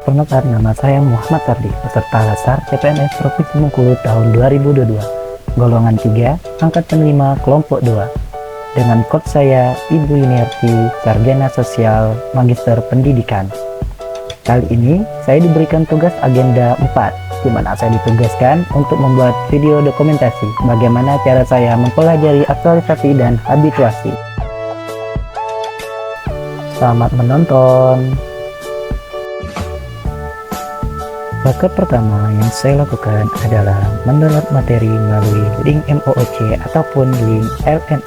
Perkenalkan, nama saya Muhammad Fardi, peserta Lasar CPNS Provinsi Bengkulu tahun 2022, golongan 3, angkatan 5, kelompok 2. Dengan kode saya Ibu Yuniarti, Sarjana Sosial, Magister Pendidikan. Kali ini saya diberikan tugas agenda 4, di mana saya ditugaskan untuk membuat video dokumentasi bagaimana cara saya mempelajari aktualisasi dan habituasi. Selamat menonton. Langkah pertama yang saya lakukan adalah mendownload materi melalui link MOOC ataupun link LMS.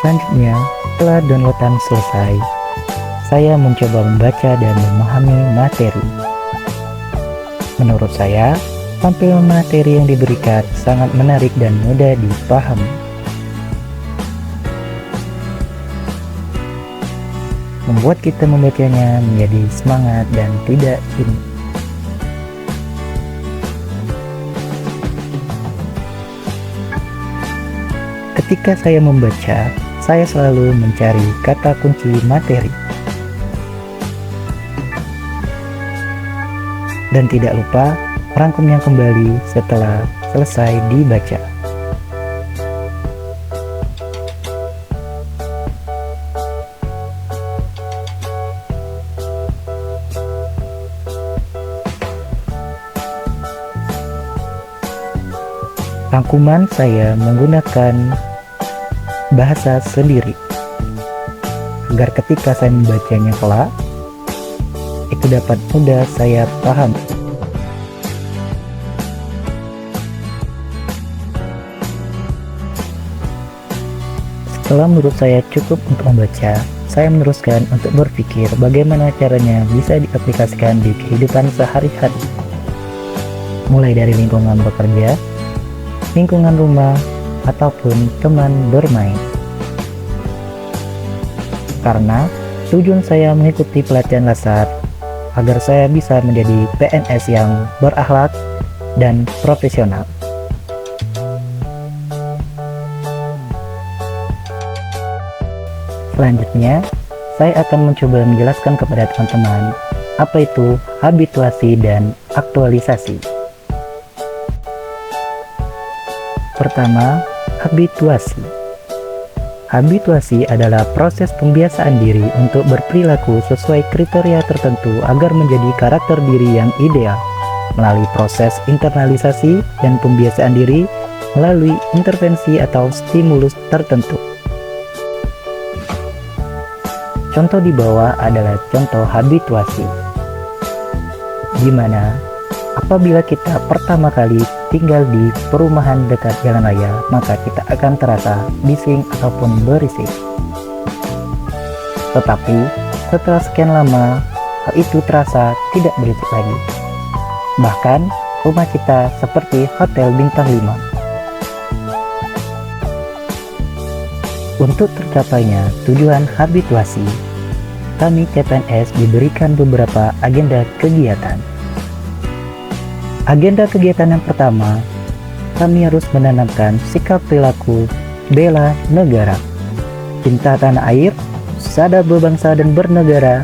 Selanjutnya, setelah downloadan selesai, saya mencoba membaca dan memahami materi. Menurut saya, tampilan materi yang diberikan sangat menarik dan mudah dipahami. Membuat kita membacanya menjadi semangat dan tidak jenuh. Ketika saya membaca, saya selalu mencari kata kunci materi. Dan tidak lupa rangkumnya kembali setelah selesai dibaca. Rangkuman saya menggunakan bahasa sendiri, agar ketika saya membacanya kelak, itu dapat mudah saya paham. Setelah menurut saya cukup untuk membaca, saya meneruskan untuk berpikir bagaimana caranya bisa diaplikasikan di kehidupan sehari-hari. Mulai dari lingkungan bekerja, lingkungan rumah, ataupun teman bermain. Karena tujuan saya mengikuti pelatihan Lasar agar saya bisa menjadi PNS yang berakhlak dan profesional. Selanjutnya, saya akan mencoba menjelaskan kepada teman-teman apa itu habituasi dan aktualisasi. Pertama, habituasi. Habituasi adalah proses pembiasaan diri untuk berperilaku sesuai kriteria tertentu agar menjadi karakter diri yang ideal melalui proses internalisasi dan pembiasaan diri melalui intervensi atau stimulus tertentu. Contoh di bawah adalah contoh habituasi, di mana apabila kita pertama kali tinggal di perumahan dekat jalan raya, maka kita akan terasa bising ataupun berisik. Tetapi setelah sekian lama, hal itu terasa tidak berisik lagi. Bahkan rumah kita seperti hotel bintang 5. Untuk tercapainya tujuan habituasi, kami CPNS diberikan beberapa agenda kegiatan. Agenda kegiatan yang pertama, kami harus menanamkan sikap perilaku bela negara, cinta tanah air, sadar berbangsa dan bernegara,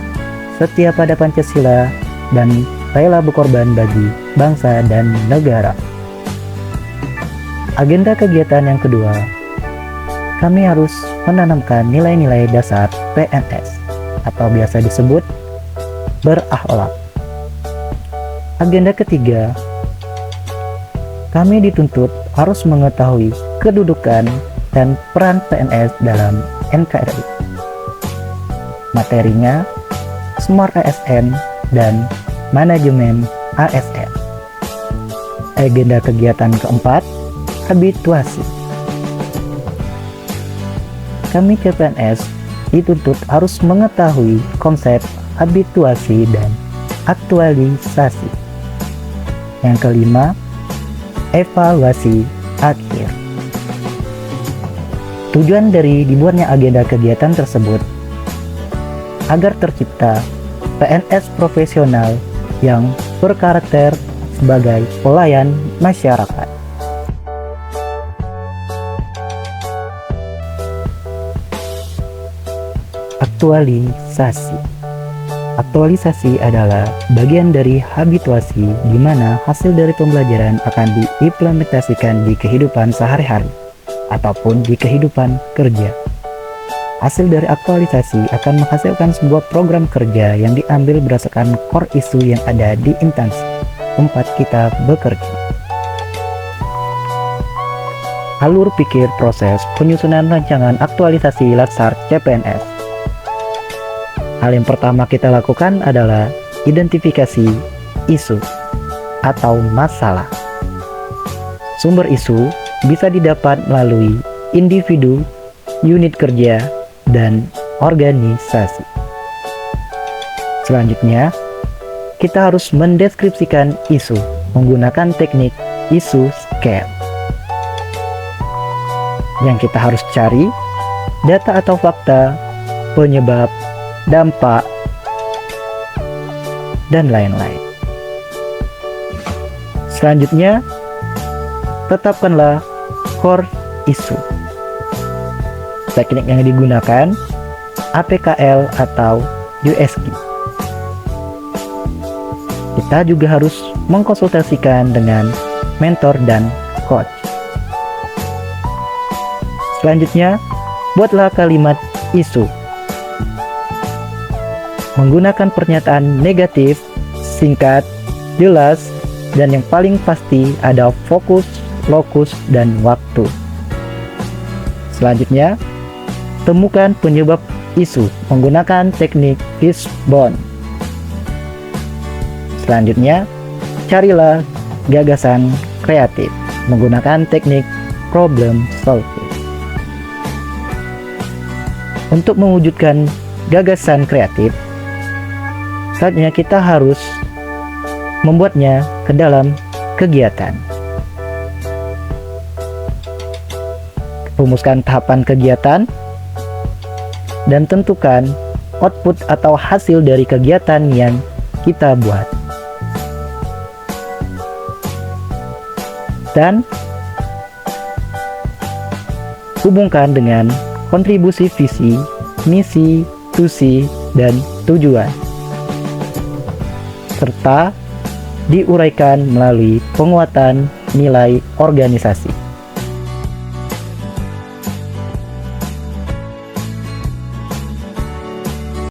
setia pada Pancasila, dan rela berkorban bagi bangsa dan negara. Agenda kegiatan yang kedua, kami harus menanamkan nilai-nilai dasar PNS atau biasa disebut berakhlak. Agenda ketiga, kami dituntut harus mengetahui kedudukan dan peran PNS dalam NKRI. Materinya Smart ASN dan Manajemen ASN. Agenda kegiatan keempat, habituasi. Kami CPNS dituntut harus mengetahui konsep habituasi dan aktualisasi. Yang kelima, evaluasi akhir. Tujuan dari dibuatnya agenda kegiatan tersebut agar tercipta PNS profesional yang berkarakter sebagai pelayan masyarakat. Aktualisasi. Aktualisasi adalah bagian dari habituasi di mana hasil dari pembelajaran akan diimplementasikan di kehidupan sehari-hari ataupun di kehidupan kerja. Hasil dari aktualisasi akan menghasilkan sebuah program kerja yang diambil berdasarkan core isu yang ada di instansi tempat kita bekerja. Alur pikir proses penyusunan rancangan aktualisasi Latsar CPNS. Hal yang pertama kita lakukan adalah identifikasi isu atau masalah. Sumber isu bisa didapat melalui individu, unit kerja, dan organisasi. Selanjutnya, kita harus mendeskripsikan isu menggunakan teknik isu scale. Yang kita harus cari data atau fakta, penyebab, dampak, dan lain-lain. Selanjutnya, tetapkanlah core isu. Teknik yang digunakan APKL atau USG. Kita juga harus mengkonsultasikan dengan mentor dan coach. Selanjutnya, buatlah kalimat isu. Menggunakan pernyataan negatif, singkat, jelas, dan yang paling pasti ada fokus, lokus, dan waktu. Selanjutnya, temukan penyebab isu menggunakan teknik fishbone. Selanjutnya, carilah gagasan kreatif menggunakan teknik problem solving. Untuk mewujudkan gagasan kreatif, saatnya kita harus membuatnya ke dalam kegiatan. Rumuskan tahapan kegiatan dan tentukan output atau hasil dari kegiatan yang kita buat. Dan hubungkan dengan kontribusi visi, misi, tusi, dan tujuan, serta diuraikan melalui penguatan nilai organisasi.